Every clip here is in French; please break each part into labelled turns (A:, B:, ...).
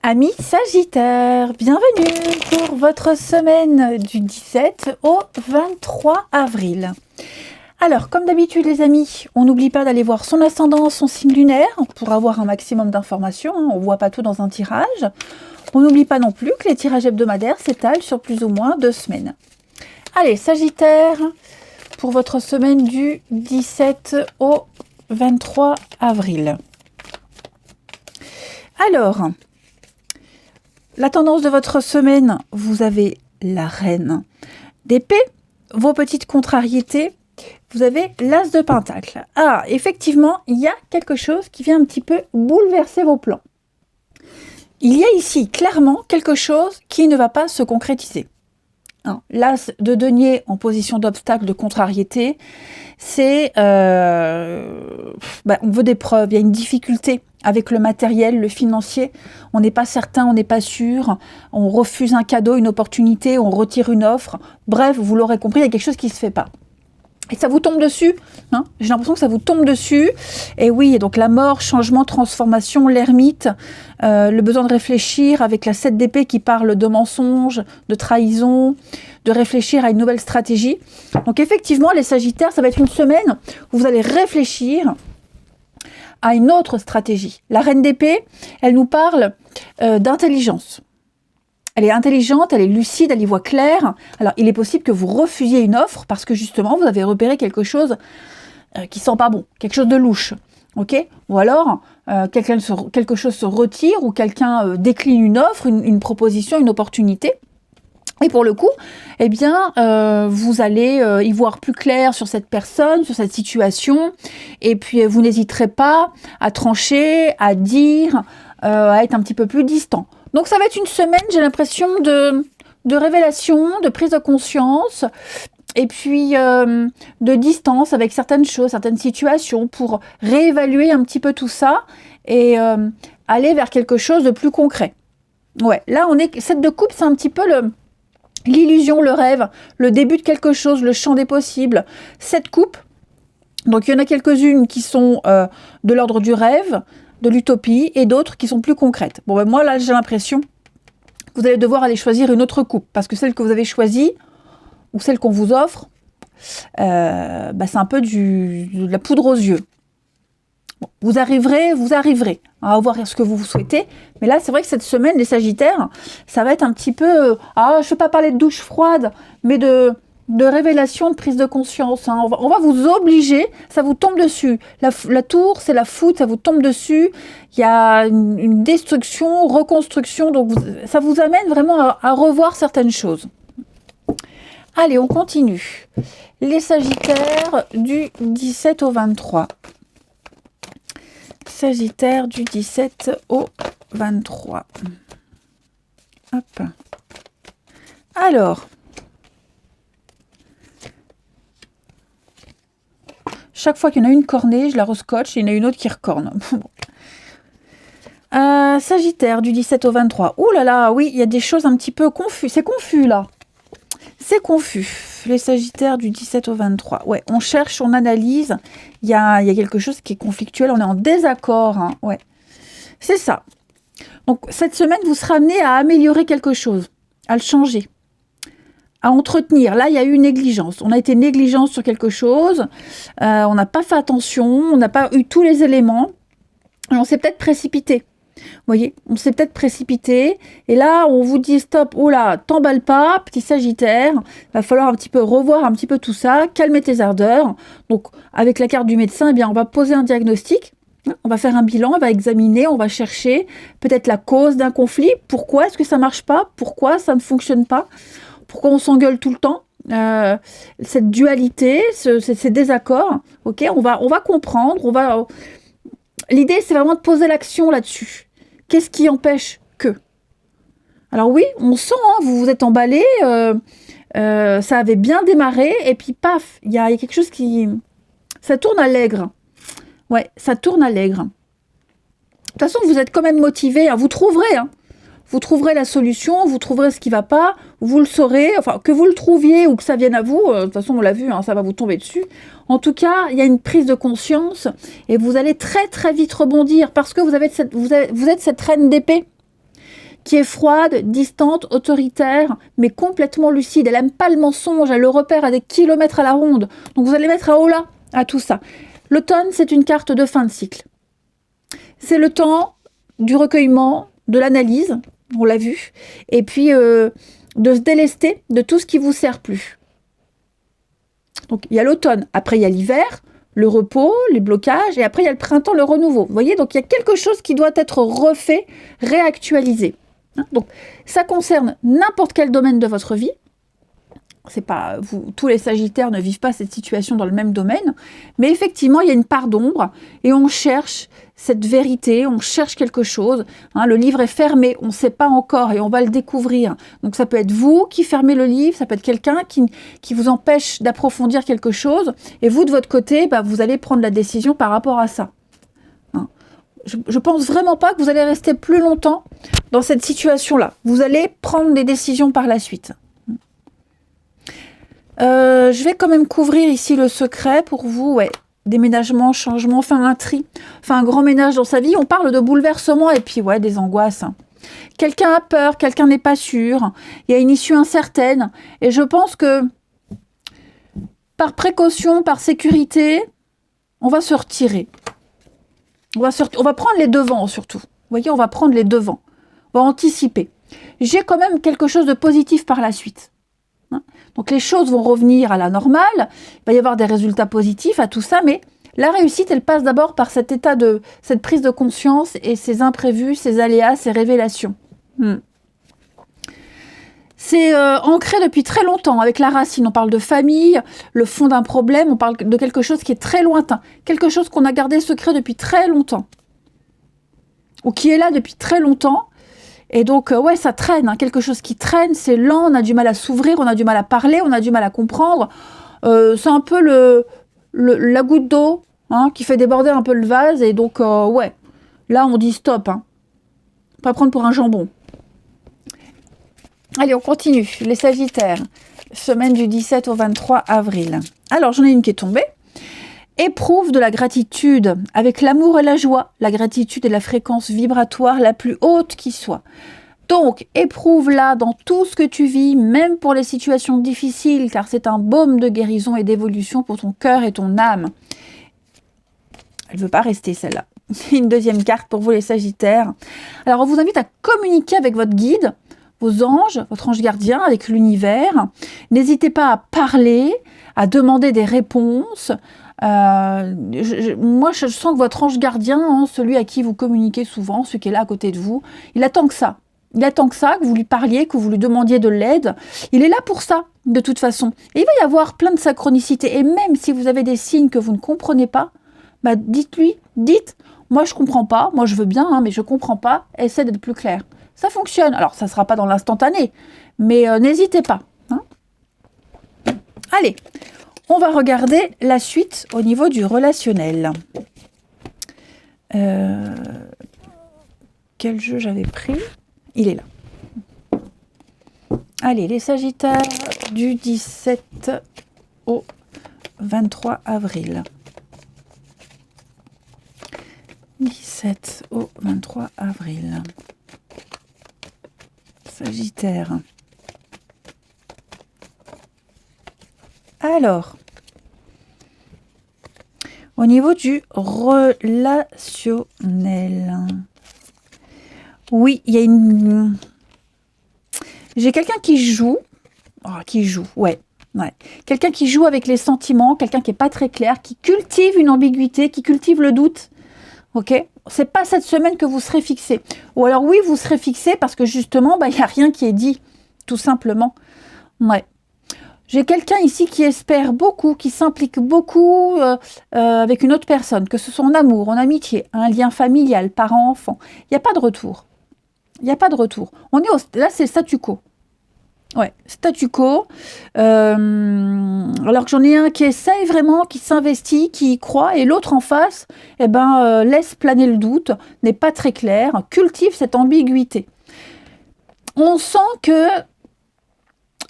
A: Amis Sagittaire, bienvenue pour votre semaine du 17 au 23 avril. Alors, comme d'habitude les amis, on n'oublie pas d'aller voir son ascendant, son signe lunaire, pour avoir un maximum d'informations, on ne voit pas tout dans un tirage. On n'oublie pas non plus que les tirages hebdomadaires s'étalent sur plus ou moins 2 semaines. Allez, Sagittaire, pour votre semaine du 17 au 23 avril. Alors, la tendance de votre semaine, vous avez la reine d'épée, vos petites contrariétés, vous avez l'as de pentacle. Ah, effectivement, il y a quelque chose qui vient un petit peu bouleverser vos plans. Il y a ici clairement quelque chose qui ne va pas se concrétiser. L'as de denier en position d'obstacle, de contrariété, c'est on veut des preuves, il y a une difficulté avec le matériel, le financier, on n'est pas certain, on n'est pas sûr, on refuse un cadeau, une opportunité, on retire une offre, bref, vous l'aurez compris, il y a quelque chose qui ne se fait pas. Et ça vous tombe dessus, hein, j'ai l'impression que ça vous tombe dessus. Et oui, donc la mort, changement, transformation, l'ermite, le besoin de réfléchir avec la 7 d'épée qui parle de mensonges, de trahison, de réfléchir à une nouvelle stratégie. Donc effectivement, les Sagittaires, ça va être une semaine où vous allez réfléchir à une autre stratégie. La reine d'épée, elle nous parle d'intelligence. Elle est intelligente, elle est lucide, elle y voit clair. Alors, il est possible que vous refusiez une offre parce que justement, vous avez repéré quelque chose qui sent pas bon, quelque chose de louche. Ok ? Ou alors, quelque chose se retire ou quelqu'un décline une offre, une proposition, une opportunité. Et pour le coup, eh bien, vous allez y voir plus clair sur cette personne, sur cette situation. Et puis, vous n'hésiterez pas à trancher, à dire, à être un petit peu plus distant. Donc ça va être une semaine, j'ai l'impression, de révélation, de prise de conscience, et puis de distance avec certaines choses, certaines situations, pour réévaluer un petit peu tout ça, et aller vers quelque chose de plus concret. Ouais, là, cette de coupe, c'est un petit peu l'illusion, le rêve, le début de quelque chose, le champ des possibles. Cette coupe, donc il y en a quelques-unes qui sont de l'ordre du rêve, de l'utopie, et d'autres qui sont plus concrètes. Bon, ben moi, là, j'ai l'impression que vous allez devoir aller choisir une autre coupe, parce que celle que vous avez choisie, ou celle qu'on vous offre, c'est un peu de la poudre aux yeux. Bon, vous arriverez à avoir ce que vous souhaitez, mais là, c'est vrai que cette semaine, les Sagittaires, ça va être un petit peu, je ne veux pas parler de douche froide, mais de révélation, de prise de conscience. Hein. On va vous obliger, ça vous tombe dessus. La tour, c'est la foudre, ça vous tombe dessus. Il y a une destruction, reconstruction, donc ça vous amène vraiment à revoir certaines choses. Allez, on continue. Les Sagittaires du 17 au 23. Sagittaire du 17 au 23. Hop. Alors, chaque fois qu'il y en a une cornée, je la rescotche et il y en a une autre qui recorne. Sagittaire du 17 au 23. Ouh là là, oui, il y a des choses un petit peu confuses. C'est confus là. C'est confus. Les Sagittaires du 17 au 23. Ouais, on cherche, on analyse. Il y a quelque chose qui est conflictuel. On est en désaccord. Hein. Ouais, c'est ça. Donc cette semaine, vous serez amené à améliorer quelque chose, à le changer, à entretenir. Là, il y a eu une négligence. On a été négligent sur quelque chose. On n'a pas fait attention. On n'a pas eu tous les éléments. Et on s'est peut-être précipité. Vous voyez, on s'est peut-être précipité. Et là, on vous dit stop. Oh là, t'emballe pas, petit Sagittaire. Il va falloir un petit peu revoir un petit peu tout ça. Calmer tes ardeurs. Donc, avec la carte du médecin, eh bien, on va poser un diagnostic. On va faire un bilan, on va examiner, on va chercher peut-être la cause d'un conflit. Pourquoi est-ce que ça marche pas? Pourquoi ça ne fonctionne pas? Pourquoi on s'engueule tout le temps? Cette dualité, ces désaccords, ok, on va comprendre, L'idée, c'est vraiment de poser l'action là-dessus. Qu'est-ce qui empêche que? Alors oui, on sent, hein, vous vous êtes emballé, ça avait bien démarré, et puis paf, il y a quelque chose qui... Ça tourne à l'aigre. Ouais, ça tourne à l'aigre. De toute façon, vous êtes quand même motivé, hein, vous trouverez, hein. Vous trouverez la solution, vous trouverez ce qui ne va pas, vous le saurez, enfin, que vous le trouviez ou que ça vienne à vous, de toute façon, on l'a vu, hein, ça va vous tomber dessus. En tout cas, il y a une prise de conscience et vous allez très très vite rebondir parce que vous êtes cette reine d'épée qui est froide, distante, autoritaire, mais complètement lucide. Elle n'aime pas le mensonge, elle le repère à des kilomètres à la ronde. Donc vous allez mettre à haut là à tout ça. L'automne, c'est une carte de fin de cycle. C'est le temps du recueillement, de l'analyse, on l'a vu, et puis de se délester de tout ce qui ne vous sert plus. Donc il y a l'automne, après il y a l'hiver, le repos, les blocages, et après il y a le printemps, le renouveau. Vous voyez, donc il y a quelque chose qui doit être refait, réactualisé. Donc ça concerne n'importe quel domaine de votre vie. C'est pas vous, tous les Sagittaires ne vivent pas cette situation dans le même domaine, mais effectivement il y a une part d'ombre et on cherche cette vérité, on cherche quelque chose. Le livre est fermé, on ne sait pas encore et on va le découvrir. Donc ça peut être vous qui fermez le livre, ça peut être quelqu'un qui vous empêche d'approfondir quelque chose et vous de votre côté, vous allez prendre la décision par rapport à ça. Je pense vraiment pas que vous allez rester plus longtemps dans cette situation-là. Vous allez prendre des décisions par la suite. Je vais quand même couvrir ici le secret pour vous, ouais. Déménagement, changement, faire un tri, faire un grand ménage dans sa vie. On parle de bouleversement et puis ouais, des angoisses. Quelqu'un a peur, quelqu'un n'est pas sûr. Il y a une issue incertaine. Et je pense que par précaution, par sécurité, on va se retirer. On va prendre les devants surtout. Vous voyez, on va prendre les devants. On va anticiper. J'ai quand même quelque chose de positif par la suite. Donc les choses vont revenir à la normale, il va y avoir des résultats positifs à tout ça, mais la réussite, elle passe d'abord par cet état de, cette prise de conscience et ces imprévus, ces aléas, ces révélations. C'est ancré depuis très longtemps, avec la racine. On parle de famille, le fond d'un problème, on parle de quelque chose qui est très lointain, quelque chose qu'on a gardé secret depuis très longtemps, ou qui est là depuis très longtemps. Et donc, ouais, ça traîne, quelque chose qui traîne, c'est lent, on a du mal à s'ouvrir, on a du mal à parler, on a du mal à comprendre. C'est un peu la goutte d'eau qui fait déborder un peu le vase. Et donc, ouais, là, on dit stop. Pas prendre pour un jambon. Allez, on continue. Les Sagittaires, semaine du 17 au 23 avril. Alors, j'en ai une qui est tombée. Éprouve de la gratitude avec l'amour et la joie. La gratitude est la fréquence vibratoire la plus haute qui soit. Donc, éprouve-la dans tout ce que tu vis, même pour les situations difficiles, car c'est un baume de guérison et d'évolution pour ton cœur et ton âme. Elle ne veut pas rester, celle-là. Une deuxième carte pour vous, les Sagittaires. Alors, on vous invite à communiquer avec votre guide, vos anges, votre ange gardien, avec l'univers. N'hésitez pas à parler, à demander des réponses. Moi, je sens que votre ange gardien, celui à qui vous communiquez souvent, celui qui est là à côté de vous, il attend que ça. Il attend que ça, que vous lui parliez, que vous lui demandiez de l'aide. Il est là pour ça, de toute façon. Et il va y avoir plein de synchronicités. Et même si vous avez des signes que vous ne comprenez pas, dites-lui, moi je comprends pas, moi je veux bien, mais je comprends pas, essaie d'être plus clair. Ça fonctionne. Alors, ça ne sera pas dans l'instantané, mais n'hésitez pas. Allez, on va regarder la suite au niveau du relationnel. Quel jeu j'avais pris? Il est là. Allez, les Sagittaires du 17 au 23 avril. 17 au 23 avril. Sagittaire. Alors, au niveau du relationnel, oui, il y a une... J'ai quelqu'un qui joue. Ouais. Quelqu'un qui joue avec les sentiments, quelqu'un qui n'est pas très clair, qui cultive une ambiguïté, qui cultive le doute. Ok, c'est pas cette semaine que vous serez fixé. Ou alors oui, vous serez fixé parce que justement, il n'y a rien qui est dit, tout simplement. Ouais. J'ai quelqu'un ici qui espère beaucoup, qui s'implique beaucoup avec une autre personne, que ce soit en amour, en amitié, un lien familial, parent-enfant. Il n'y a pas de retour. Là, c'est statu quo. Ouais, statu quo. Alors que j'en ai un qui essaye vraiment, qui s'investit, qui y croit, et l'autre en face, laisse planer le doute, n'est pas très clair, cultive cette ambiguïté. On sent que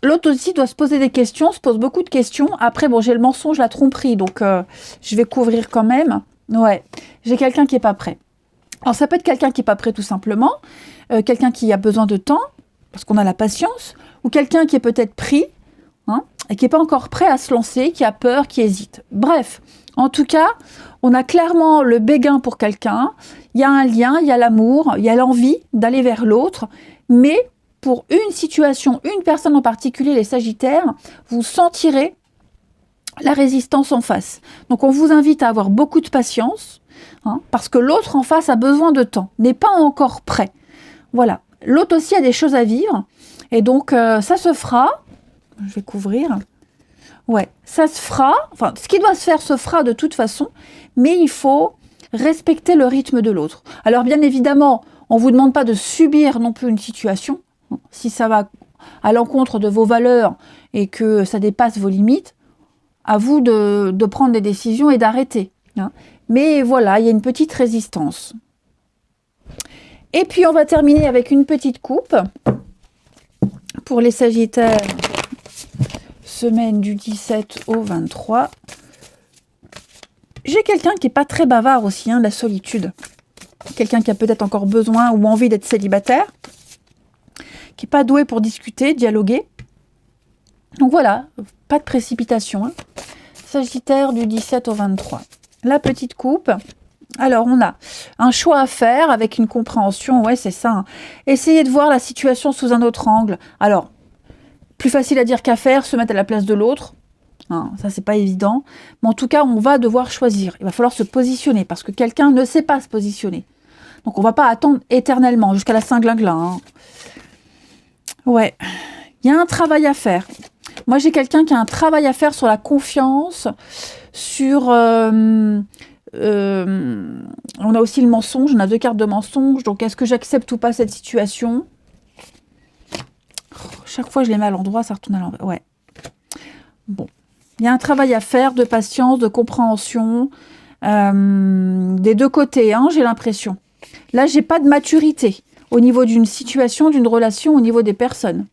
A: l'autre aussi doit se poser des questions, se pose beaucoup de questions. Après, j'ai le mensonge, la tromperie, donc je vais couvrir quand même. Ouais, j'ai quelqu'un qui n'est pas prêt. Alors, ça peut être quelqu'un qui n'est pas prêt tout simplement. quelqu'un qui a besoin de temps, parce qu'on a la patience, ou quelqu'un qui est peut-être pris, hein, et qui n'est pas encore prêt à se lancer, qui a peur, qui hésite. Bref, en tout cas, on a clairement le béguin pour quelqu'un, il y a un lien, il y a l'amour, il y a l'envie d'aller vers l'autre, mais pour une situation, une personne en particulier, les Sagittaires, vous sentirez la résistance en face. Donc on vous invite à avoir beaucoup de patience, hein, parce que l'autre en face a besoin de temps, n'est pas encore prêt. Voilà. L'autre aussi a des choses à vivre, et donc ça se fera. Je vais couvrir. Ouais, ça se fera. Enfin, ce qui doit se fera de toute façon, mais il faut respecter le rythme de l'autre. Alors bien évidemment, on ne vous demande pas de subir non plus une situation. Si ça va à l'encontre de vos valeurs et que ça dépasse vos limites, à vous de prendre des décisions et d'arrêter. Hein. Mais voilà, il y a une petite résistance. Et puis on va terminer avec une petite coupe pour les Sagittaires, semaine du 17 au 23. J'ai quelqu'un qui n'est pas très bavard aussi, hein, la solitude. Quelqu'un qui a peut-être encore besoin ou envie d'être célibataire, qui n'est pas doué pour discuter, dialoguer. Donc voilà, pas de précipitation. Hein. Sagittaire du 17 au 23. La petite coupe. Alors, on a un choix à faire avec une compréhension. Ouais, c'est ça. Hein. Essayez de voir la situation sous un autre angle. Alors, plus facile à dire qu'à faire, se mettre à la place de l'autre. Hein, ça, c'est pas évident. Mais en tout cas, on va devoir choisir. Il va falloir se positionner parce que quelqu'un ne sait pas se positionner. Donc, on va pas attendre éternellement jusqu'à la Saint-Glinglin. Hein. Ouais. Il y a un travail à faire. Moi, j'ai quelqu'un qui a un travail à faire sur la confiance, sur... on a aussi le mensonge, on a 2 cartes de mensonge. Donc, est-ce que j'accepte ou pas cette situation ? Chaque fois, je les mets à l'endroit, ça retourne à l'envers. Ouais. Bon. Il y a un travail à faire de patience, de compréhension, des deux côtés, hein, j'ai l'impression. Là, j'ai pas de maturité au niveau d'une situation, d'une relation, au niveau des personnes.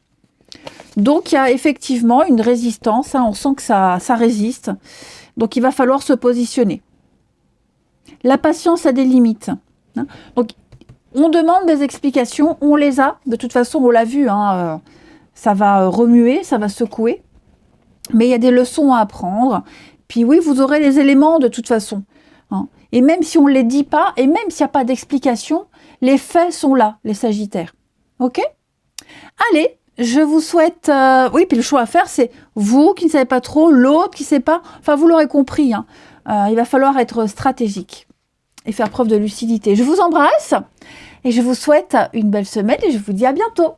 A: Donc, il y a effectivement une résistance. Hein, on sent que ça résiste. Donc, il va falloir se positionner. La patience a des limites. Hein. Donc, on demande des explications. On les a. De toute façon, on l'a vu. Hein, ça va remuer, ça va secouer. Mais il y a des leçons à apprendre. Puis oui, vous aurez les éléments de toute façon. Hein. Et même si on ne les dit pas, et même s'il n'y a pas d'explication, les faits sont là, les Sagittaires. Ok ? Allez, je vous souhaite... Oui, puis le choix à faire, c'est vous qui ne savez pas trop, l'autre qui ne sait pas. Enfin, vous l'aurez compris. Hein. Il va falloir être stratégique et faire preuve de lucidité. Je vous embrasse et je vous souhaite une belle semaine et je vous dis à bientôt.